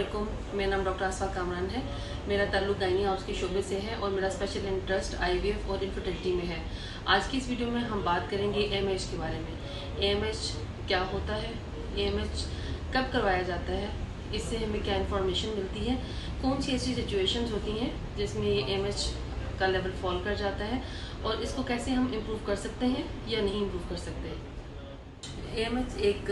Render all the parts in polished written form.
वालेकुम। मेरा नाम डॉक्टर आसफा कामरान है। मेरा ताल्लुक गायनी हाउस के शोबे से है और मेरा स्पेशल इंटरेस्ट आईवीएफ और इनफर्टिलिटी में है। आज की इस वीडियो में हम बात करेंगे एएमएच के बारे में। एएमएच क्या होता है, एएमएच कब करवाया जाता है, इससे हमें क्या इन्फॉर्मेशन मिलती है, कौन सी ऐसी सिचुएशंस होती हैं जिसमें ये एएमएच का लेवल फॉल कर जाता है और इसको कैसे हम इम्प्रूव कर सकते हैं या नहीं इम्प्रूव कर सकते। एएमएच एक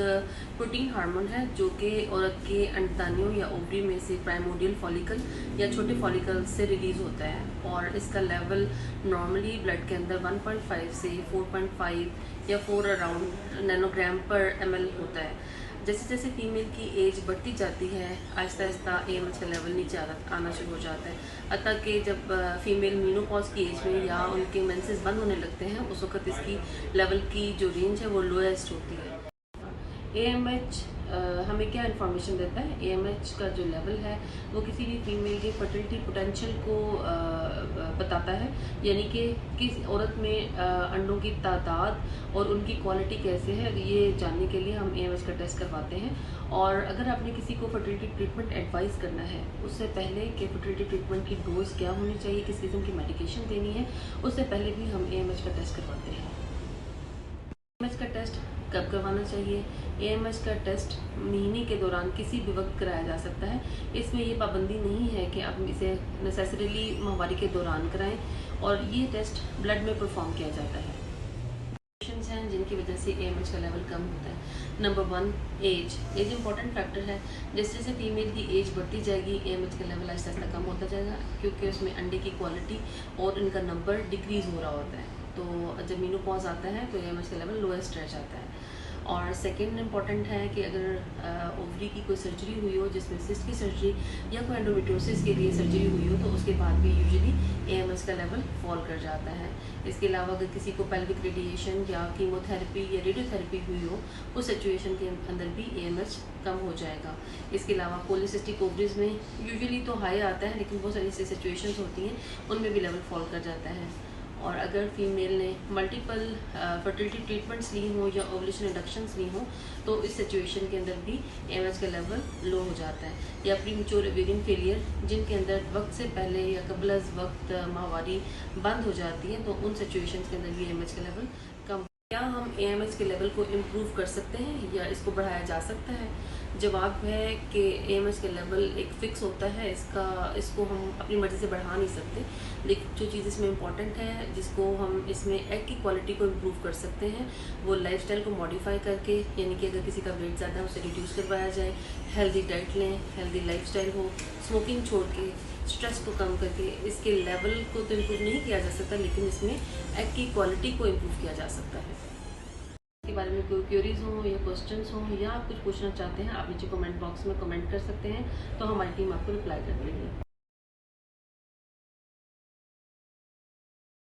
प्रोटीन हार्मोन है जो कि औरत के अंडदानियों या ओवरी में से प्राइमोडियल फॉलिकल या छोटे फॉलिकल से रिलीज होता है और इसका लेवल नॉर्मली ब्लड के अंदर 1.5 से 4.5 या 4 अराउंड नैनोग्राम पर ml होता है। जैसे जैसे फीमेल की एज बढ़ती जाती है आहिस्ता आहिस्ता एएमएच का लेवल नीचे आना शुरू हो जाता है, अतः कि जब फीमेल मीनोपॉज की एज में या उनके मेंसेस बंद होने लगते हैं उस वक्त इसकी लेवल की जो रेंज है वो लोएस्ट होती है। एएमएच हमें क्या इन्फॉर्मेशन देता है, एएमएच का जो लेवल है वो किसी भी फीमेल के फर्टिलिटी पोटेंशियल को बताता है, यानी कि किस औरत में अंडों की तादाद और उनकी क्वालिटी कैसे है ये जानने के लिए हम एएमएच का टेस्ट करवाते हैं। और अगर आपने किसी को फर्टिलिटी ट्रीटमेंट एडवाइस करना है उससे पहले कि फर्टिलिटी ट्रीटमेंट की डोज क्या होनी चाहिए, किस किस्म की मेडिकेशन देनी है, उससे पहले भी हम एएमएच का टेस्ट करवाते हैं। एएमएच का टेस्ट कब करवाना चाहिए? एएमएच का टेस्ट महीने के दौरान किसी भी वक्त कराया जा सकता है। इसमें ये पाबंदी नहीं है कि आप इसे नेसेसरीली माहवारी के दौरान कराएं और ये टेस्ट ब्लड में परफॉर्म किया जाता है। कंडीशंस हैं जिनकी वजह से एएमएच का लेवल कम होता है। नंबर 1, एज इंपॉर्टेंट फैक्टर है। जैसे जैसे फीमेल की एज बढ़ती जाएगी एएमएच का लेवल आहिस्ता आहिस्ता कम होता जाएगा, क्योंकि उसमें अंडे की क्वालिटी और इनका नंबर डिक्रीज हो रहा होता है। तो जब मीनोपॉज आता है तो एएमएच का लेवल लोएस्ट रह जाता है। और सेकेंड इम्पॉर्टेंट है कि अगर ओवरी की कोई सर्जरी हुई हो, जिसमें सिस्ट की सर्जरी या कोई एंडोमेट्रियोसिस के लिए सर्जरी हुई हो, तो उसके बाद भी यूजुअली एएमएच का लेवल फॉल कर जाता है। इसके अलावा अगर किसी को पेल्विक रेडिएशन या कीमोथेरेपी या रेडियोथेरेपी हुई हो उस सिचुएशन के अंदर भी एएमएच कम हो जाएगा। इसके अलावा पॉलीसिस्टिक ओवरीज में यूजुअली तो हाई आता है, लेकिन बहुत सारी ऐसी सिचुएशंस होती हैं उनमें भी लेवल फॉल कर जाता है। और अगर फीमेल ने मल्टीपल फर्टिलिटी ट्रीटमेंट्स ली हो या ओवुलेशन इंडक्शंस ली हो तो इस सिचुएशन के अंदर भी एएमएच का लेवल लो हो जाता है। या प्रीमेच्योर ओवेरियन फेलियर, जिनके अंदर वक्त से पहले या कबल अज़ वक्त माहवारी बंद हो जाती है, तो उन सिचुएशंस के अंदर भी एएमएच का लेवल कम। क्या हम एएमएच के लेवल को इम्प्रूव कर सकते हैं या इसको बढ़ाया जा सकता है? जवाब है कि एएमएच का लेवल एक फ़िक्स होता है, इसको हम अपनी मर्ज़ी से बढ़ा नहीं सकते। लेकिन जो चीज़ इसमें इम्पॉर्टेंट है, जिसको हम इसमें एग की क्वालिटी को इम्प्रूव कर सकते हैं, वो लाइफस्टाइल को मॉडिफाई करके, यानी कि अगर किसी का वेट ज़्यादा है उसे रिड्यूस करवाया जाए, हेल्दी डाइट लें, हेल्दी लाइफस्टाइल हो, स्मोकिंग छोड़ के, स्ट्रेस को कम करके। इसके लेवल को तो इम्प्रूव नहीं किया जा सकता, लेकिन इसमें एग की क्वालिटी को इम्प्रूव किया जा सकता है। के बारे में कोई क्वेरीज हो या क्वेश्चंस हो या आप कुछ पूछना चाहते हैं, आप नीचे कमेंट बॉक्स में कमेंट कर सकते हैं, तो हमारी टीम आपको रिप्लाई कर देगी।